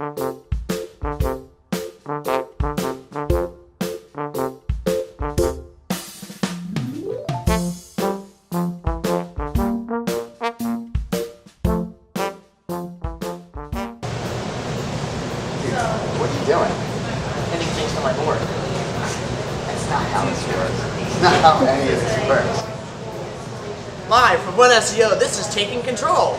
What are you doing? Hitting things to my board. That's not how this works. It's not how any of this works. Live from One SEO, this is Taking Control.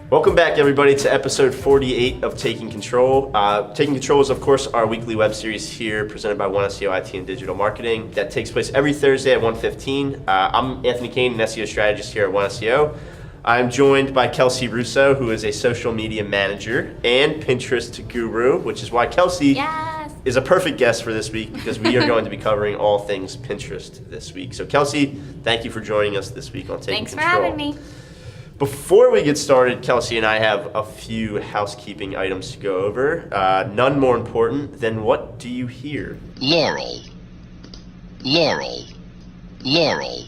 Welcome back, everybody, to episode 48 of Taking Control. Taking Control is, of course, our weekly web series here presented by One SEO IT and Digital Marketing that takes place every Thursday at 1:15. I'm Anthony Kane, an SEO strategist here at One SEO. I'm joined by Kelsey Russo, who is a social media manager and Pinterest guru, which is why Kelsey is a perfect guest for this week because we are going to be covering all things Pinterest this week. So Kelsey, thank you for joining us this week on Taking Control. Thanks for having me. Before we get started, Kelsey and I have a few housekeeping items to go over. None more important than what do you hear? Laurel, laurel, laurel,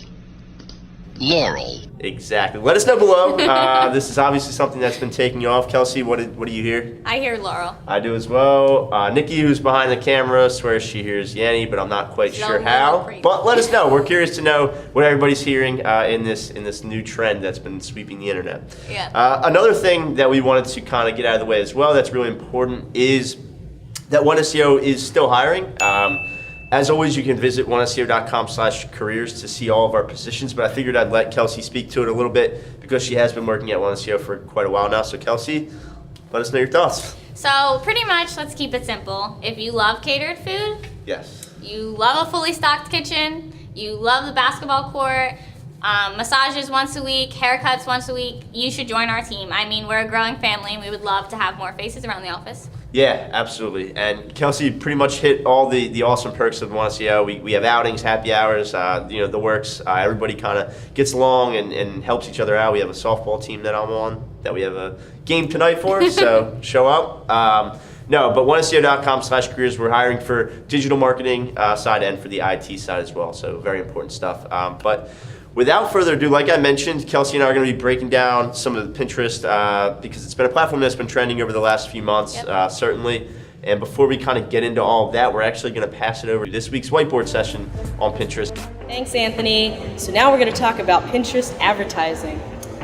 laurel. Exactly. Let us know below. This is obviously something that's been taking you off. Kelsey, what do you hear? I hear Laurel. I do as well. Nikki, who's behind the camera, swears she hears Yanni, but I'm not quite sure how. But let us know. We're curious to know what everybody's hearing in this new trend that's been sweeping the internet. Yeah. Another thing that we wanted to kind of get out of the way as well that's really important is that One SEO is still hiring. As always, you can visit oneseo.com/careers to see all of our positions, but I figured I'd let Kelsey speak to it a little bit because she has been working at One SEO for quite a while now. So Kelsey, let us know your thoughts. So pretty much, let's keep it simple. If you love catered food, Yes. you love a fully stocked kitchen, you love the basketball court, massages once a week, haircuts once a week, you should join our team. I mean, we're a growing family and we would love to have more faces around the office. Yeah, absolutely. And Kelsey pretty much hit all the awesome perks of One SEO. We have outings, happy hours, the works. Everybody kind of gets along and helps each other out. We have a softball team that I'm on that we have a game tonight for, so show up. No, but oneseo.com/careers, we're hiring for digital marketing side and for the IT side as well, so very important stuff. But without further ado, like I mentioned, Kelsey and I are going to be breaking down some of the Pinterest because it's been a platform that's been trending over the last few months, certainly. And before we kind of get into all of that, we're actually going to pass it over to this week's whiteboard session on Pinterest. Thanks, Anthony. So now we're going to talk about Pinterest advertising.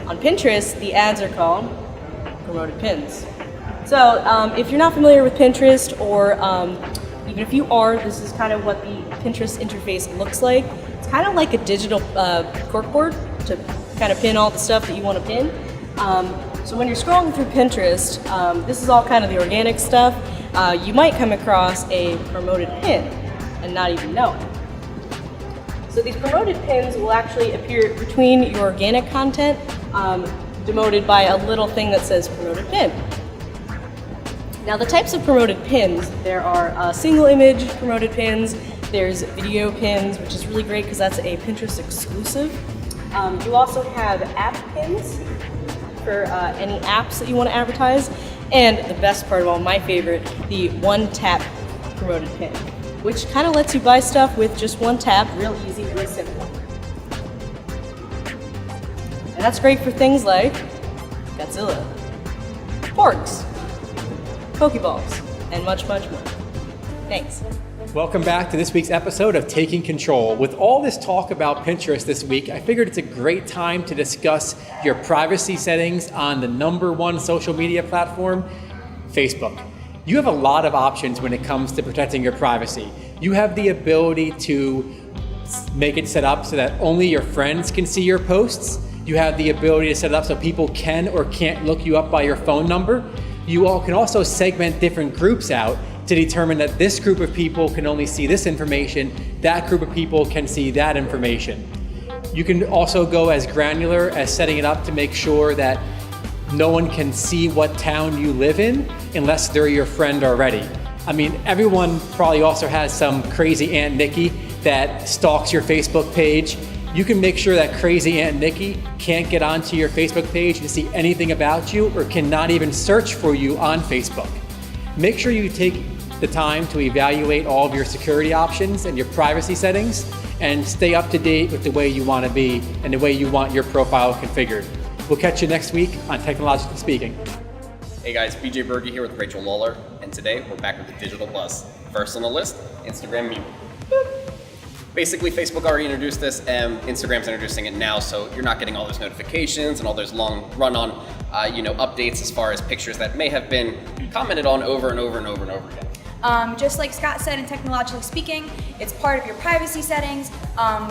On Pinterest, the ads are called promoted pins. So if you're not familiar with Pinterest, or even if you are, this is kind of what the Pinterest interface looks like. It's kind of like a digital corkboard to kind of pin all the stuff that you want to pin. So when you're scrolling through Pinterest, this is all kind of the organic stuff. You might come across a promoted pin and not even know it. So these promoted pins will actually appear between your organic content, denoted by a little thing that says promoted pin. Now the types of promoted pins, there are single image promoted pins, there's video pins, which is really great because that's a Pinterest exclusive. You also have app pins for any apps that you want to advertise. And the best part of all, my favorite, the one tap promoted pin, which kind of lets you buy stuff with just one tap, real easy, real simple. And that's great for things like Godzilla, Porgs, Pokeballs, and much, much more. Thanks. Welcome back to this week's episode of Taking Control. With all this talk about Pinterest this week, I figured it's a great time to discuss your privacy settings on the #1 social media platform, Facebook. You have a lot of options when it comes to protecting your privacy. You have the ability to make it set up so that only your friends can see your posts. You have the ability to set it up so people can or can't look you up by your phone number. You all can also segment different groups out to determine that this group of people can only see this information, that group of people can see that information. You can also go as granular as setting it up to make sure that no one can see what town you live in unless they're your friend already. I mean, everyone probably also has some crazy Aunt Nikki that stalks your Facebook page. You can make sure that crazy Aunt Nikki can't get onto your Facebook page to see anything about you or cannot even search for you on Facebook. Make sure you take the time to evaluate all of your security options and your privacy settings and stay up to date with the way you want to be and the way you want your profile configured. We'll catch you next week on Technologically Speaking. Hey guys, BJ Berge here with Rachel Lawler, and today we're back with the digital buzz. First on the list, Instagram meme. Basically, Facebook already introduced this, and Instagram's introducing it now, so you're not getting all those notifications and all those long run-on, updates as far as pictures that may have been commented on over and over and over and over again. Just like Scott said, in Technologically Speaking, it's part of your privacy settings.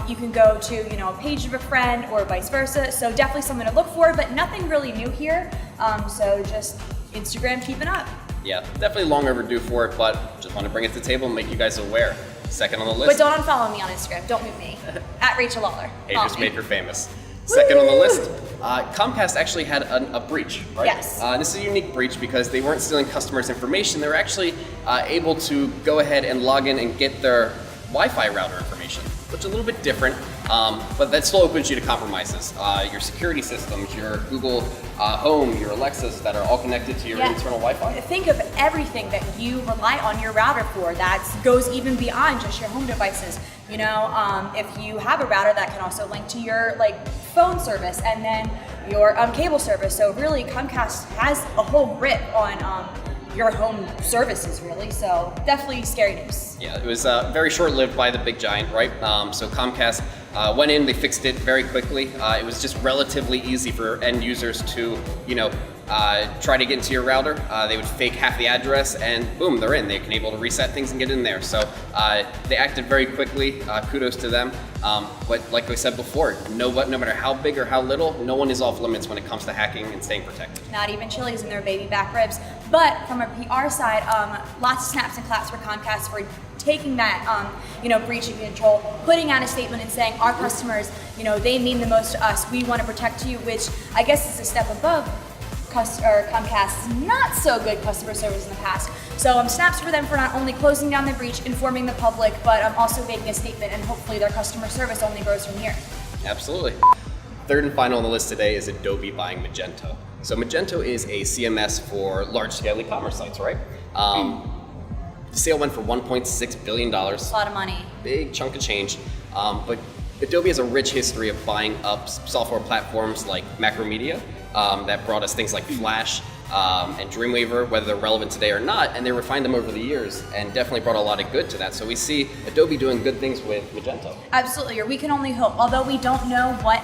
You can go to, a page of a friend or vice versa. So definitely something to look for, but nothing really new here. So just Instagram keeping up. Yeah, definitely long overdue for it, but just want to bring it to the table and make you guys aware. Second on the list. But don't unfollow me on Instagram. Don't mute me. At Rachel Lawler. Haters make her famous. Second on the list, Comcast actually had a breach, right? Yes. This is a unique breach because they weren't stealing customers' information. They were actually able to go ahead and log in and get their Wi-Fi router information, which is a little bit different, but that still opens you to compromises. Your security systems, your Google Home, your Alexas that are all connected to your internal Wi-Fi. Think of everything that you rely on your router for. That goes even beyond just your home devices. If you have a router that can also link to your phone service and then your cable service. So really, Comcast has a whole grip on your home services, really. So definitely scary news. Yeah, it was very short-lived by the big giant, right? So Comcast went in, they fixed it very quickly. It was just relatively easy for end users to, try to get into your router. They would fake half the address and boom, they're in. They can able to reset things and get in there. So they acted very quickly. Kudos to them. But like I said before, no matter how big or how little, no one is off limits when it comes to hacking and staying protected. Not even Chili's in their baby back ribs. But from a PR side, lots of snaps and claps for Comcast for taking that, breach of control, putting out a statement and saying our customers, they mean the most to us. We want to protect you, which I guess is a step above Comcast's not so good customer service in the past. So snaps for them for not only closing down the breach, informing the public, but also making a statement, and hopefully their customer service only grows from here. Absolutely. Third and final on the list today is Adobe buying Magento. So Magento is a CMS for large-scale e-commerce sites, right? The sale went for $1.6 billion. A lot of money. Big chunk of change. But Adobe has a rich history of buying up software platforms like Macromedia that brought us things like Flash and Dreamweaver, whether they're relevant today or not, and they refined them over the years and definitely brought a lot of good to that. So we see Adobe doing good things with Magento. Absolutely, or we can only hope. Although we don't know what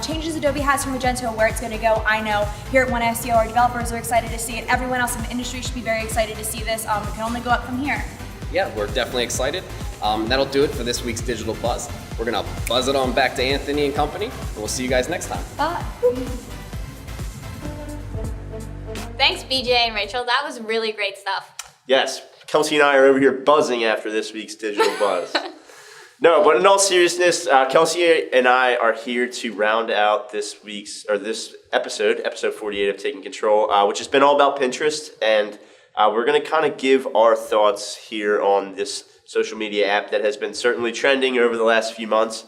changes Adobe has for Magento, where it's going to go, I know here at One SEO our developers are excited to see it. Everyone else in the industry should be very excited to see this. We can only go up from here. Yeah, we're definitely excited. That'll do it for this week's Digital Buzz. We're going to buzz it on back to Anthony and company, and we'll see you guys next time. Bye. Thanks, BJ and Rachel. That was really great stuff. Yes, Kelsey and I are over here buzzing after this week's Digital Buzz. No, but in all seriousness, Kelsey and I are here to round out this episode 48 of Taking Control, which has been all about Pinterest, and we're going to kind of give our thoughts here on this social media app that has been certainly trending over the last few months.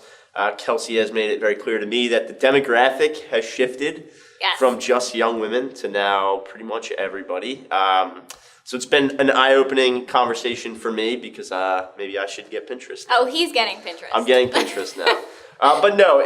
Kelsey has made it very clear to me that the demographic has shifted from just young women to now pretty much everybody. So it's been an eye-opening conversation for me because maybe I should get Pinterest now. Oh, he's getting Pinterest. I'm getting Pinterest now. But no,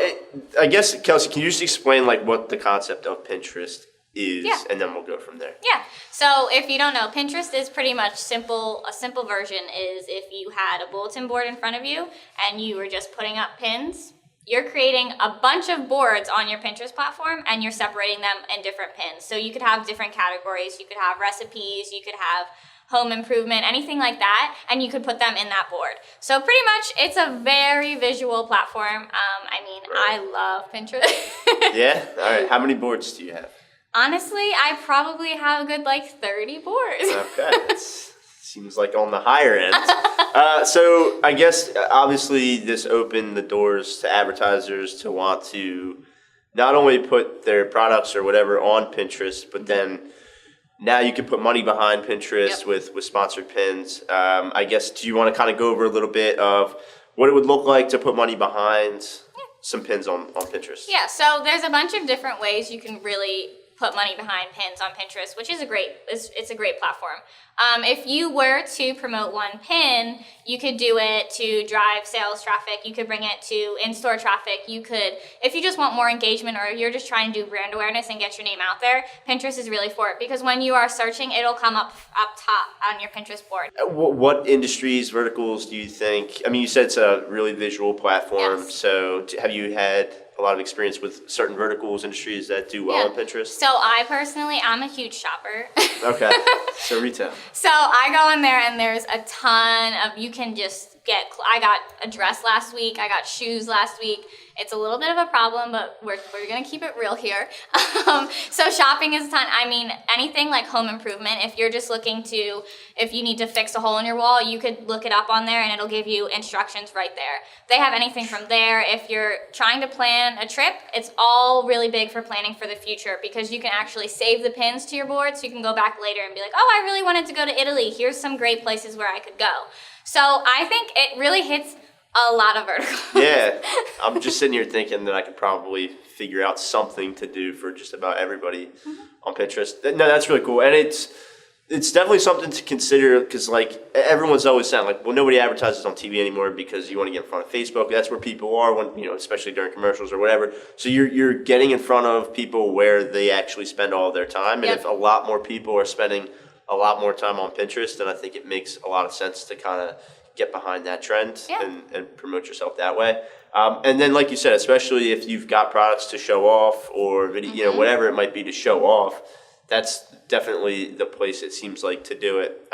I guess, Kelsey, can you just explain what the concept of Pinterest is, and then we'll go from there. Yeah. So if you don't know, Pinterest is pretty much simple. A simple version is if you had a bulletin board in front of you and you were just putting up pins, you're creating a bunch of boards on your Pinterest platform and you're separating them in different pins. So you could have different categories. You could have recipes, you could have home improvement, anything like that, and you could put them in that board. So pretty much it's a very visual platform. I love Pinterest. Yeah? All right. How many boards do you have? Honestly, I probably have a good 30 boards. Okay. Seems like on the higher end. So I guess obviously this opened the doors to advertisers to want to not only put their products or whatever on Pinterest, but then now you can put money behind Pinterest with sponsored pins. I guess, do you want to kind of go over a little bit of what it would look like to put money behind some pins on Pinterest? Yeah, so there's a bunch of different ways you can really put money behind pins on Pinterest, which is it's a great platform. If you were to promote one pin, you could do it to drive sales traffic. You could bring it to in-store traffic. You could, if you just want more engagement or you're just trying to do brand awareness and get your name out there, Pinterest is really for it, because when you are searching, it'll come up top on your Pinterest board. What industries, verticals do you think? I mean, you said it's a really visual platform. Yes. So have you had a lot of experience with certain verticals, industries that do well on Pinterest? So I personally, I'm a huge shopper. Okay, so retail. So I go in there and there's a ton of, you can just get, I got a dress last week, I got shoes last week. It's a little bit of a problem, but we're gonna keep it real here. So shopping is a ton. I mean, anything like home improvement, if you're just looking to, if you need to fix a hole in your wall, you could look it up on there and it'll give you instructions right there. They have anything from there. If you're trying to plan a trip, it's all really big for planning for the future, because you can actually save the pins to your board so you can go back later and be like, oh, I really wanted to go to Italy. Here's some great places where I could go. So I think it really hits a lot of verticals. Yeah, I'm just sitting here thinking that I could probably figure out something to do for just about everybody on Pinterest. No, that's really cool, and it's definitely something to consider, because like everyone's always saying, like, well, nobody advertises on TV anymore because you want to get in front of Facebook. That's where people are when, you know, especially during commercials or whatever. So you're getting in front of people where they actually spend all their time, and if a lot more people are spending a lot more time on Pinterest, then I think it makes a lot of sense to kind of get behind that trend and promote yourself that way. And then, like you said, especially if you've got products to show off or video, you know, whatever it might be to show off, that's definitely the place it seems like to do it.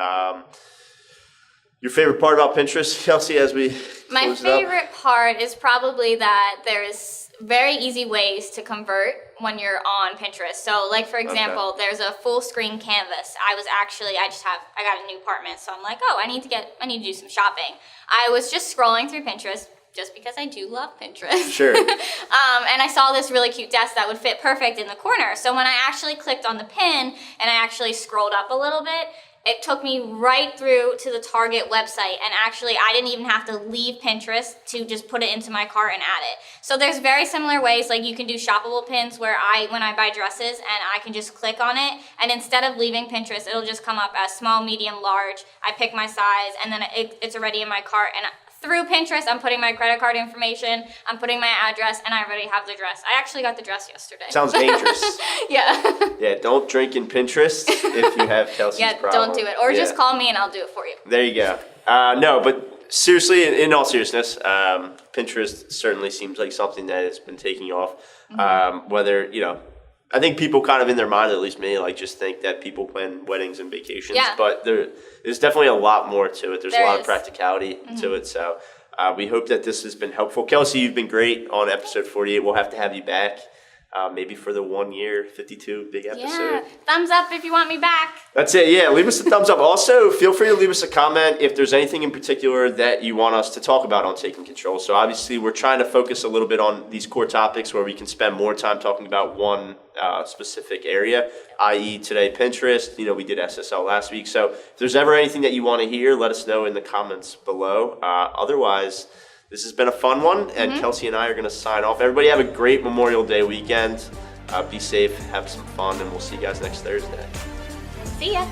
Your favorite part about Pinterest, Kelsey, as we My favorite part is probably that there's very easy ways to convert when you're on Pinterest. So like, for example, there's a full screen canvas. I got a new apartment, so I'm like, oh, I need to do some shopping. I was just scrolling through Pinterest, just because I do love Pinterest. Sure. And I saw this really cute desk that would fit perfect in the corner. So when I actually clicked on the pin and I actually scrolled up a little bit, it took me right through to the Target website, and actually I didn't even have to leave Pinterest to just put it into my cart and add it. So there's very similar ways, like you can do shoppable pins where when I buy dresses and I can just click on it, and instead of leaving Pinterest, it'll just come up as small, medium, large. I pick my size, and then it's already in my cart, and through Pinterest, I'm putting my credit card information, I'm putting my address, and I already have the dress. I actually got the dress yesterday. Sounds dangerous. Yeah. Yeah, don't drink in Pinterest if you have Kelsey's problem. Don't do it. Or just call me and I'll do it for you. There you go. No, but seriously, in all seriousness, Pinterest certainly seems like something that has been taking off. Whether, you know, I think people kind of in their mind, at least me, like just think that people plan weddings and vacations. Yeah. But there's definitely a lot more to it. There's a lot of practicality to it. So we hope that this has been helpful. Kelsey, you've been great on episode 48. We'll have to have you back. Maybe for the 1 year, 52 big episode. Yeah, thumbs up if you want me back. That's it, yeah. Leave us a thumbs up. Also, feel free to leave us a comment if there's anything in particular that you want us to talk about on Taking Control. So obviously, we're trying to focus a little bit on these core topics where we can spend more time talking about one specific area, i.e. today, Pinterest. You know, we did SSL last week. So if there's ever anything that you want to hear, let us know in the comments below. Otherwise, this has been a fun one, and Kelsey and I are going to sign off. Everybody have a great Memorial Day weekend. Be safe, have some fun, and we'll see you guys next Thursday. See ya.